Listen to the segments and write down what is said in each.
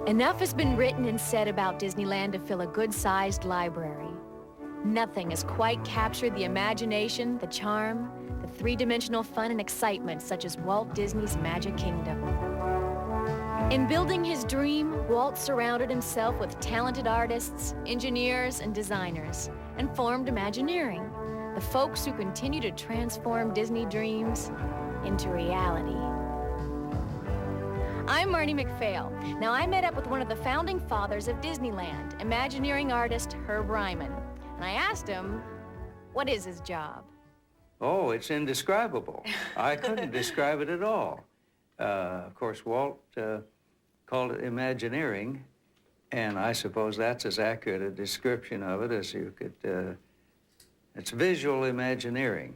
Enough has been written and said about Disneyland to fill a good-sized library. Nothing has quite captured the imagination, the charm, the three-dimensional fun and excitement such as Walt Disney's Magic Kingdom. In building his dream, Walt surrounded himself with talented artists, engineers, and designers, and formed Imagineering, the folks who continue to transform Disney dreams into reality. I'm Marnie McPhail. Now, I met up with one of the founding fathers of Disneyland, Imagineering artist Herb Ryman. And I asked him, what is his job? Oh, it's indescribable. I couldn't describe it at all. Of course, Walt called it Imagineering, and I suppose that's as accurate a description of it as you could. It's visual Imagineering.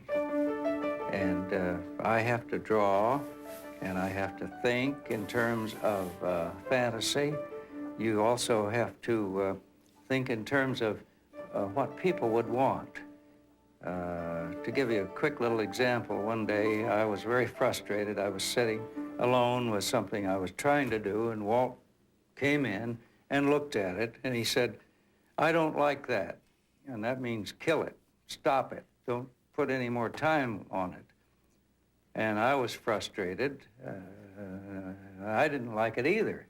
And I have to draw, and I have to think in terms of fantasy. You also have to think in terms of what people would want. To give you a quick little example, one day I was very frustrated. I was sitting alone with something I was trying to do, and Walt came in and looked at it, and he said, "I don't like that." And that means kill it, stop it, don't put any more time on it. And I was frustrated. I didn't like it either.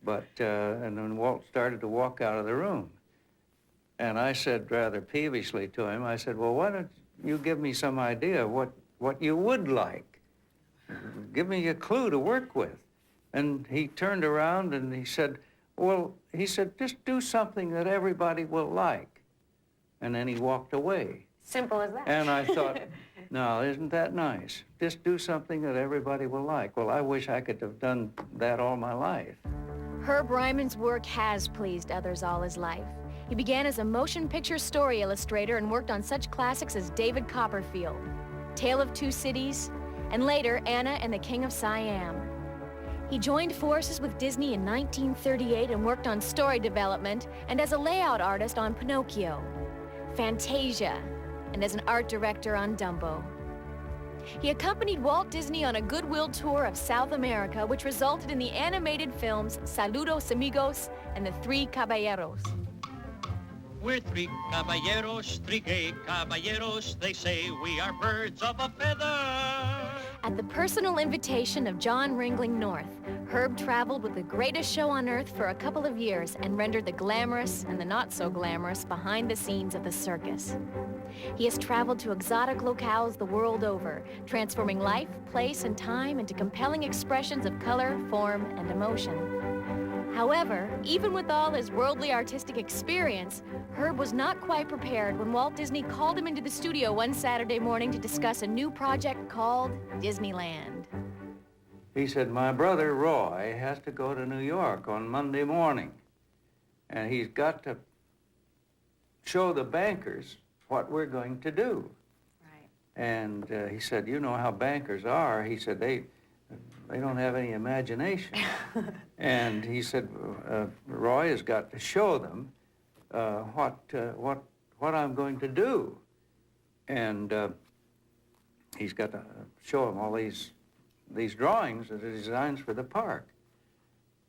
But, and then Walt started to walk out of the room. And I said rather peevishly to him, I said, well, why don't you give me some idea of what you would like? Give me a clue to work with. And he turned around and he said, just do something that everybody will like. And then he walked away. Simple as that. And I thought, no, isn't that nice? Just do something that everybody will like. Well, I wish I could have done that all my life. Herb Ryman's work has pleased others all his life. He began as a motion picture story illustrator and worked on such classics as David Copperfield, Tale of Two Cities, and later Anna and the King of Siam. He joined forces with Disney in 1938 and worked on story development and as a layout artist on Pinocchio, Fantasia, and as an art director on Dumbo. He accompanied Walt Disney on a goodwill tour of South America, which resulted in the animated films Saludos Amigos and The Three Caballeros. We're three gay caballeros, they say we are birds of a feather. At the personal invitation of John Ringling North, Herb traveled with the greatest show on earth for a couple of years and rendered the glamorous and the not-so-glamorous behind the scenes of the circus. He has traveled to exotic locales the world over, transforming life, place, and time into compelling expressions of color, form, and emotion. However, even with all his worldly artistic experience, Herb was not quite prepared when Walt Disney called him into the studio one Saturday morning to discuss a new project called Disneyland. He said, my brother Roy has to go to New York on Monday morning, and he's got to show the bankers what we're going to do. Right. And he said, you know how bankers are. He said, they don't have any imagination. And he said, Roy has got to show them what I'm going to do. And he's got to show them all these drawings and the designs for the park.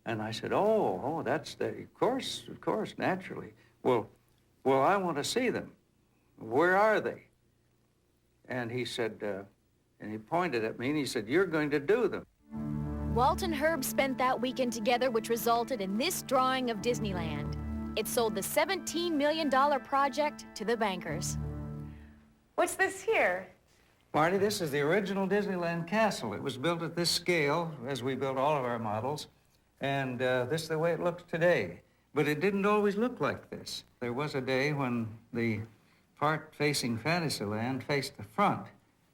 And I said, oh, that's of course, naturally. Well, I want to see them. Where are they? And he said, and he pointed at me and he said, you're going to do them. Walt and Herb spent that weekend together, which resulted in this drawing of Disneyland. It sold the $17 million project to the bankers. What's this here? Marty, this is the original Disneyland castle. It was built at this scale, as we built all of our models, and this is the way it looks today. But it didn't always look like this. There was a day when the part facing Fantasyland faced the front.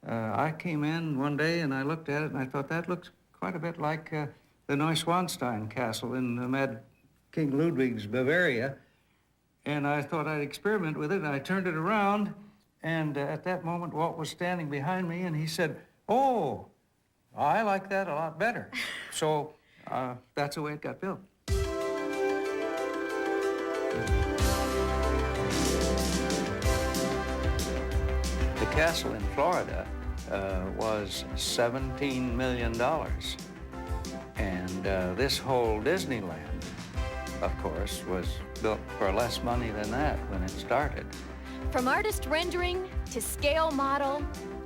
I came in one day and I looked at it and I thought that looks quite a bit like the Neuschwanstein Castle in Mad King Ludwig's Bavaria. And I thought I'd experiment with it, and I turned it around, and at that moment Walt was standing behind me and he said, oh, I like that a lot better. So that's the way it got built. The castle in Florida was $17 million. And this whole Disneyland of course, was built for less money than that when it started. From artist rendering, to scale model,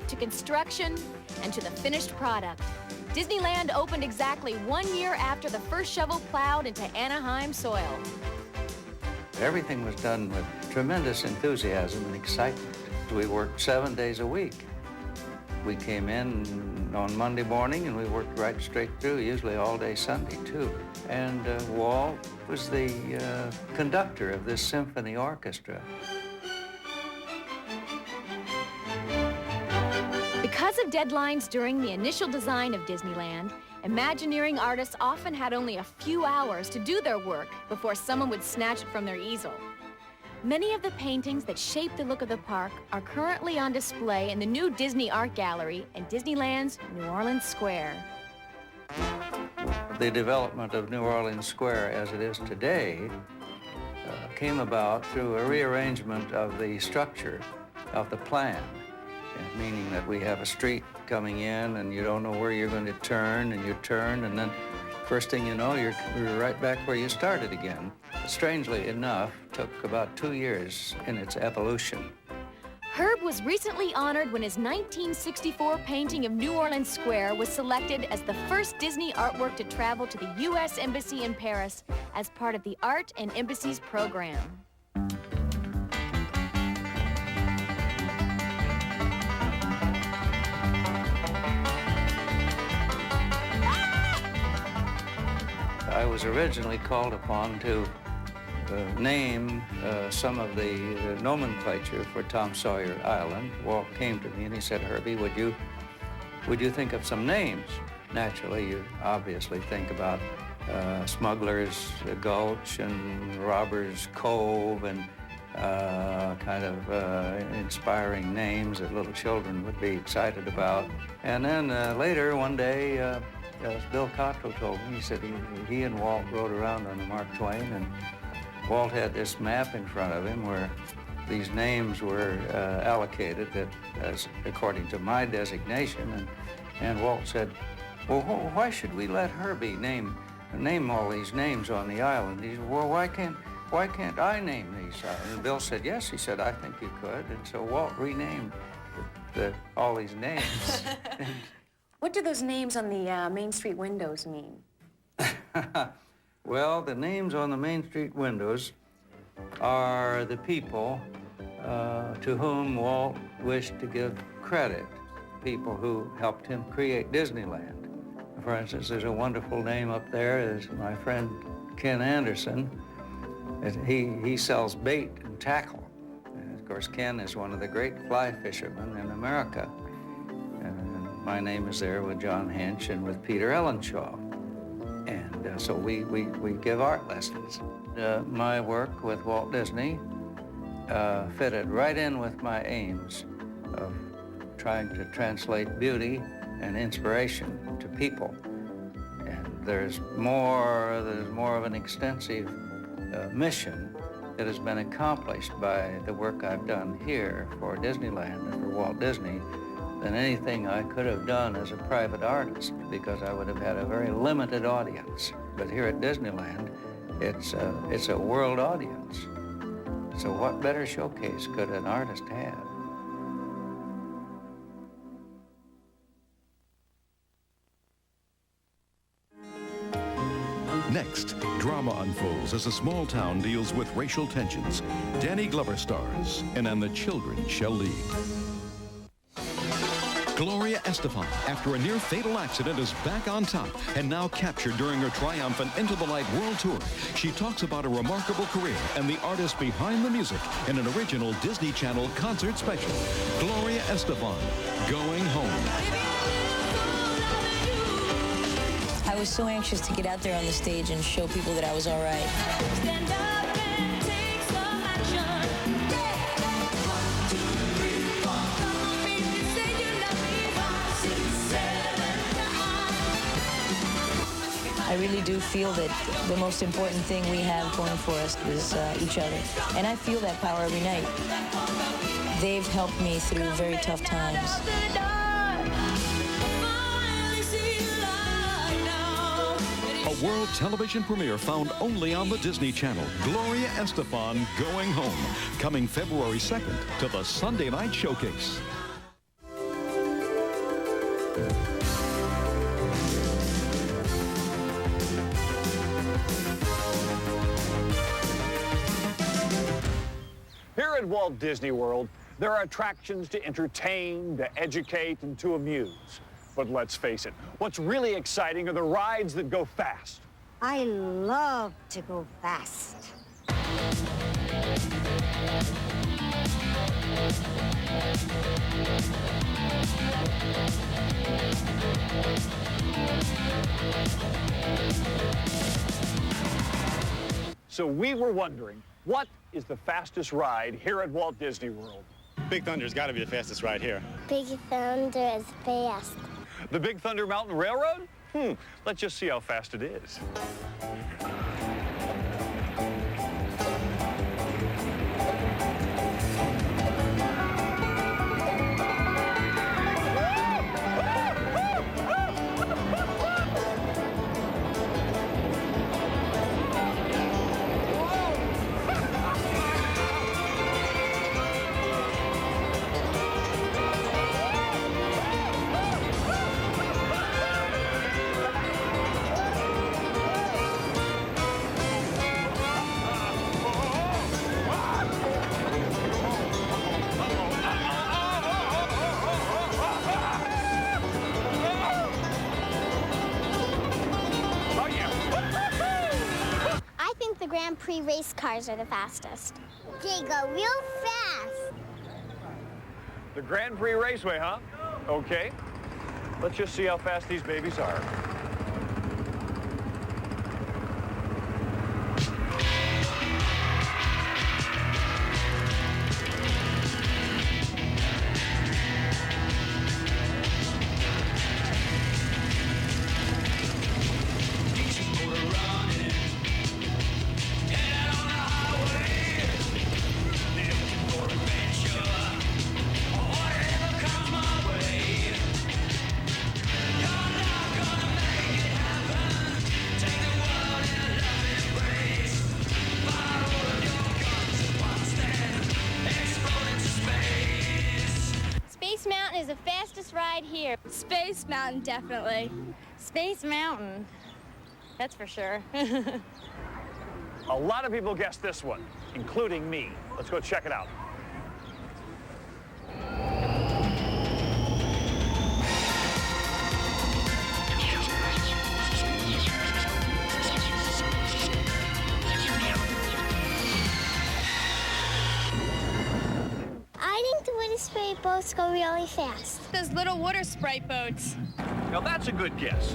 to construction, and to the finished product, Disneyland opened exactly 1 year after the first shovel plowed into Anaheim soil. Everything was done with tremendous enthusiasm and excitement. We worked 7 days a week. We came in on Monday morning and we worked right straight through, usually all day Sunday too. And Walt was the conductor of this symphony orchestra. Because of deadlines during the initial design of Disneyland, Imagineering artists often had only a few hours to do their work before someone would snatch it from their easel. Many of the paintings that shape the look of the park are currently on display in the new Disney Art Gallery in Disneyland's New Orleans Square. The development of New Orleans Square as it is today came about through a rearrangement of the structure of the plan, meaning that we have a street coming in and you don't know where you're going to turn, and you turn, and then first thing you know, you're right back where you started again. Strangely enough, took about 2 years in its evolution. Herb was recently honored when his 1964 painting of New Orleans Square was selected as the first Disney artwork to travel to the U.S. Embassy in Paris as part of the Art and Embassies program. I was originally called upon to name some of the nomenclature for Tom Sawyer Island. Walt came to me and he said, "Herbie, would you think of some names?" Naturally, you obviously think about Smuggler's Gulch and Robber's Cove and kind of inspiring names that little children would be excited about. And then later one day, as Bill Cottrell told me, he said he and Walt rode around on the Mark Twain, and Walt had this map in front of him where these names were allocated as according to my designation, and Walt said, "Well, why should we let Herbie name all these names on the island?" He said, "Well, why can't I name these?" And Bill said, "Yes." He said, "I think you could." And so Walt renamed all these names. What do those names on the Main Street windows mean? Well, the names on the Main Street windows are the people to whom Walt wished to give credit, people who helped him create Disneyland. For instance, there's a wonderful name up there. Is my friend Ken Anderson. He sells bait and tackle. And of course, Ken is one of the great fly fishermen in America. And my name is there with John Hench and with Peter Ellenshaw. And so we give art lessons. My work with Walt Disney fitted right in with my aims of trying to translate beauty and inspiration to people. And there's more of an extensive mission that has been accomplished by the work I've done here for Disneyland and for Walt Disney than anything I could have done as a private artist, because I would have had a very limited audience. But here at Disneyland, it's a world audience. So what better showcase could an artist have? Next, drama unfolds as a small town deals with racial tensions. Danny Glover stars in And the Children Shall Lead. Gloria Estefan, after a near-fatal accident, is back on top and now captured during her triumphant Into the Light World Tour. She talks about a remarkable career and the artist behind the music in an original Disney Channel concert special. Gloria Estefan, Going Home. I was so anxious to get out there on the stage and show people that I was all right. Stand up and take some action. I really do feel that the most important thing we have going for us is each other. And I feel that power every night. They've helped me through very tough times. world television premiere found only on the Disney Channel. Gloria Estefan, Going Home, coming February 2nd to the Sunday Night Showcase. Here at Walt Disney World, there are attractions to entertain, to educate, and to amuse. But let's face it, what's really exciting are the rides that go fast. I love to go fast. So we were wondering, what is the fastest ride here at Walt Disney World? Big Thunder's got to be the fastest ride here. Big Thunder is fast. The Big Thunder Mountain Railroad? Let's just see how fast it is. The Grand Prix race cars are the fastest. They go real fast. The Grand Prix Raceway, huh? Okay. Let's just see how fast these babies are. Space Mountain is the fastest ride here. Space Mountain, definitely. Space Mountain, that's for sure. A lot of people guessed this one, including me. Let's go check it out. I think the water spray boats go really fast. Those little water sprite boats. Now that's a good guess.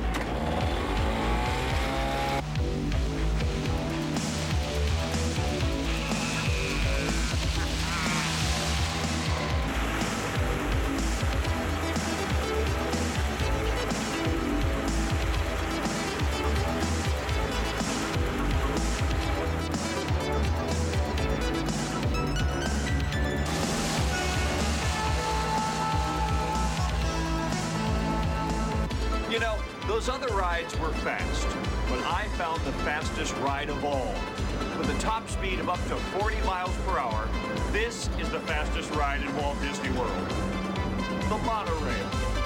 You know, those other rides were fast, but I found the fastest ride of all. With a top speed of up to 40 miles per hour, this is the fastest ride in Walt Disney World. The monorail.